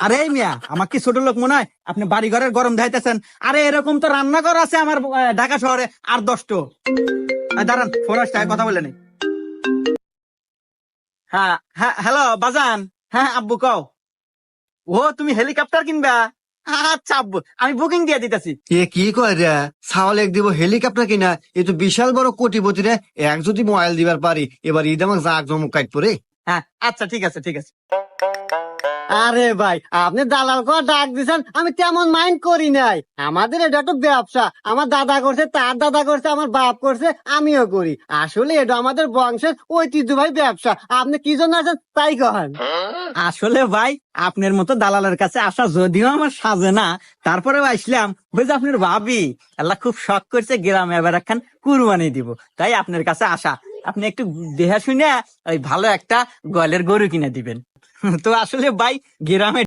আরে এই মিয়া, আমার কি ছোট লোক মনে হয় আপনি বাড়ি ঘরের গরম দেখাইতেছেন? আরে এরকম তো রান্নাঘর আছে আমার ঢাকা শহরে আর 10টো। দাঁড়ান, ফোন আসছে, কথা বলে নেই। হ্যাঁ হ্যাঁ, হ্যালো বাজান। হ্যাঁ আব্বু কও। ও তুমি হেলিকপ্টার কিনবা? আচ্ছা আব্বু, আমি বুকিং দিয়ে দিতেছি। এ কি কয় রে, ছাওয়াল এক দিব হেলিকপ্টার কিনা, এ তো বিশাল বড় কোটিপতি রে। এক যদি মোবাইল দিবার পারি, এবার ঈদ আমাকে জাক জমক কাট পরে। হ্যাঁ আচ্ছা, ঠিক আছে ঠিক আছে। আরে ভাই, আপনি দালাল করে ডাক দিছেন, আমি তেমন মাইন্ড করি নাই। আমাদের এটা তো ব্যবসা, আমার দাদা করছে, তার দাদা করছে, আমার বাপ করছে, আমিও করি। আসলে এটা আমাদের বংশের ঐতিহ্যবাহী ব্যবসা। আপনি কি জন্য আছেন তাই কহেন। আসলে ভাই, আপনার মতো দালালের কাছে আসা যদিও আমার সাজে না, তারপরেও আসলাম। ওই যে আপনার ভাবি আল্লাহ খুব শখ করছে গ্রামে এবার একখান কুরবানি দিব, তাই আপনার কাছে আসা। আপনি একটু দেহা শুনে ওই ভালো একটা গোয়ালের গরু কিনে দিবেন। তো আসলে ভাই, গ্রামে